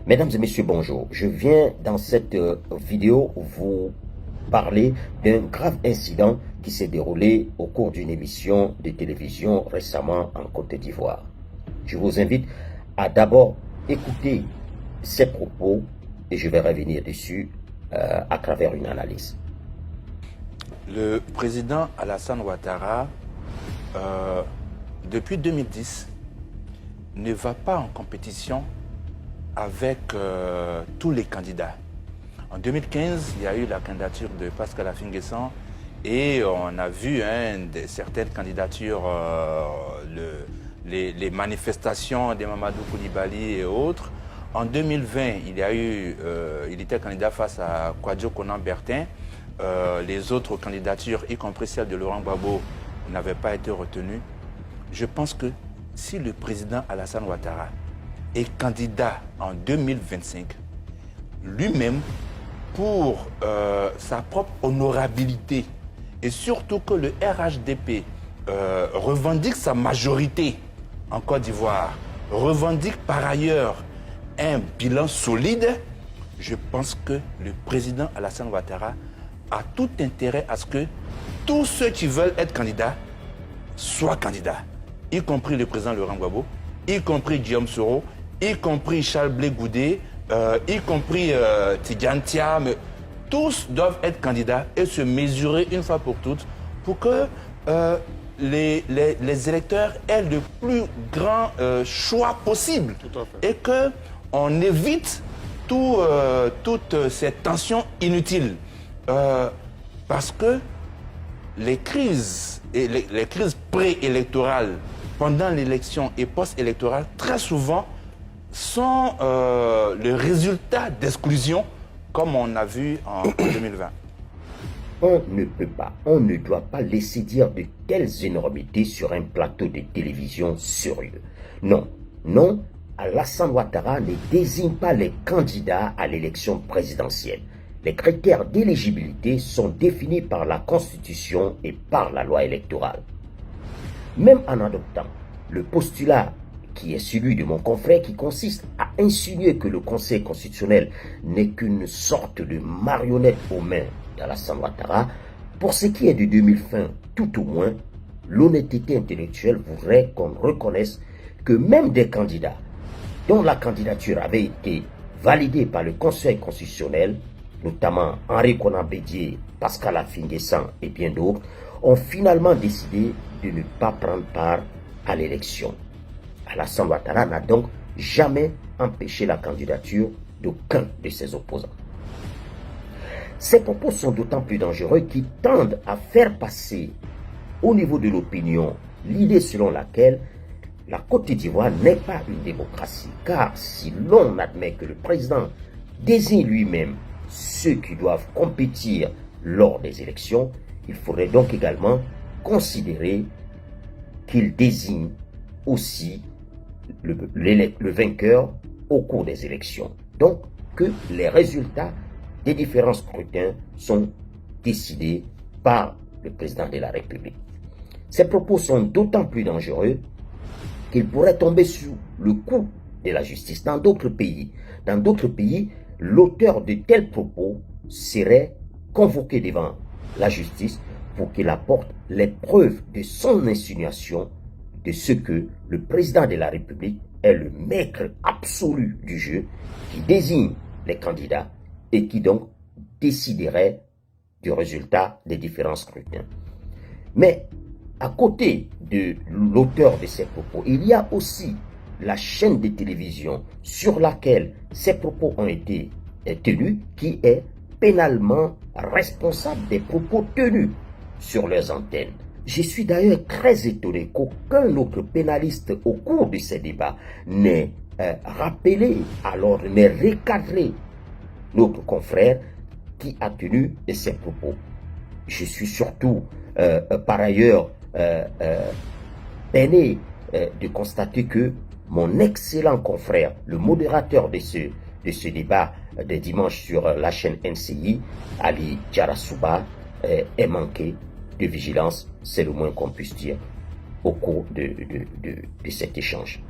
Mesdames et messieurs, bonjour. Je viens dans cette vidéo vous parler d'un grave incident qui s'est déroulé au cours d'une émission de télévision récemment en Côte d'Ivoire. Je vous invite à d'abord écouter ces propos et je vais revenir dessus à travers une analyse. Le président Alassane Ouattara, depuis 2010, ne va pas en compétition avec tous les candidats. En 2015, il y a eu la candidature de Pascal Affi-N'Guessan et on a vu certaines candidatures, les manifestations de Mamadou Koulibaly et autres. En 2020, il était candidat face à Kouadio Konan-Bertin. Les autres candidatures, y compris celle de Laurent Gbagbo, n'avaient pas été retenues. Je pense que si le président Alassane Ouattara est candidat en 2025, lui-même, pour sa propre honorabilité, et surtout que le RHDP revendique sa majorité en Côte d'Ivoire, revendique par ailleurs un bilan solide, je pense que le président Alassane Ouattara a tout intérêt à ce que tous ceux qui veulent être candidats soient candidats, y compris le président Laurent Gbagbo, y compris Guillaume Soro, y compris Charles Blé Goudé, y compris Tidjane Thiam. Tous doivent être candidats et se mesurer une fois pour toutes pour que les électeurs aient le plus grand choix possible et qu'on évite toutes ces tensions inutiles. Parce que les crises préélectorales, pendant l'élection et post-électorale, très souvent, sont le résultat d'exclusion, comme on a vu en 2020. On ne peut pas, on ne doit pas laisser dire de telles énormités sur un plateau de télévision sérieux. Non, non, Alassane Ouattara ne désigne pas les candidats à l'élection présidentielle. Les critères d'éligibilité sont définis par la Constitution et par la loi électorale. Même en adoptant le postulat qui est celui de mon confrère, qui consiste à insinuer que le Conseil constitutionnel n'est qu'une sorte de marionnette aux mains d'Alassane Ouattara, pour ce qui est de 2020, tout au moins, l'honnêteté intellectuelle voudrait qu'on reconnaisse que même des candidats dont la candidature avait été validée par le Conseil constitutionnel, notamment Henri Konan Bédié, Pascal Affi-N'Guessan et bien d'autres, ont finalement décidé de ne pas prendre part à l'élection. Alassane Ouattara n'a donc jamais empêché la candidature d'aucun de ses opposants. Ces propos sont d'autant plus dangereux qu'ils tendent à faire passer au niveau de l'opinion l'idée selon laquelle la Côte d'Ivoire n'est pas une démocratie. Car si l'on admet que le président désigne lui-même ceux qui doivent compétir lors des élections, il faudrait donc également considérer qu'il désigne aussi le vainqueur au cours des élections. Donc, que les résultats des différents scrutins sont décidés par le président de la République. Ces propos sont d'autant plus dangereux qu'ils pourraient tomber sous le coup de la justice. Dans d'autres pays, l'auteur de tels propos serait convoqué devant la justice pour qu'il apporte les preuves de son insinuation de ce que le président de la République est le maître absolu du jeu, qui désigne les candidats et qui donc déciderait du résultat des différents scrutins. Mais à côté de l'auteur de ces propos, il y a aussi la chaîne de télévision sur laquelle ces propos ont été tenus, qui est pénalement responsable des propos tenus sur leurs antennes. Je suis d'ailleurs très étonné qu'aucun autre pénaliste au cours de ces débats n'ait rappelé, alors n'ait recadré notre confrère qui a tenu ces propos. Je suis surtout par ailleurs peiné de constater que mon excellent confrère, le modérateur de ce débat de dimanche sur la chaîne NCI, Ali Djarasouba, est manqué de vigilance, c'est le moins qu'on puisse dire, au cours de cet échange.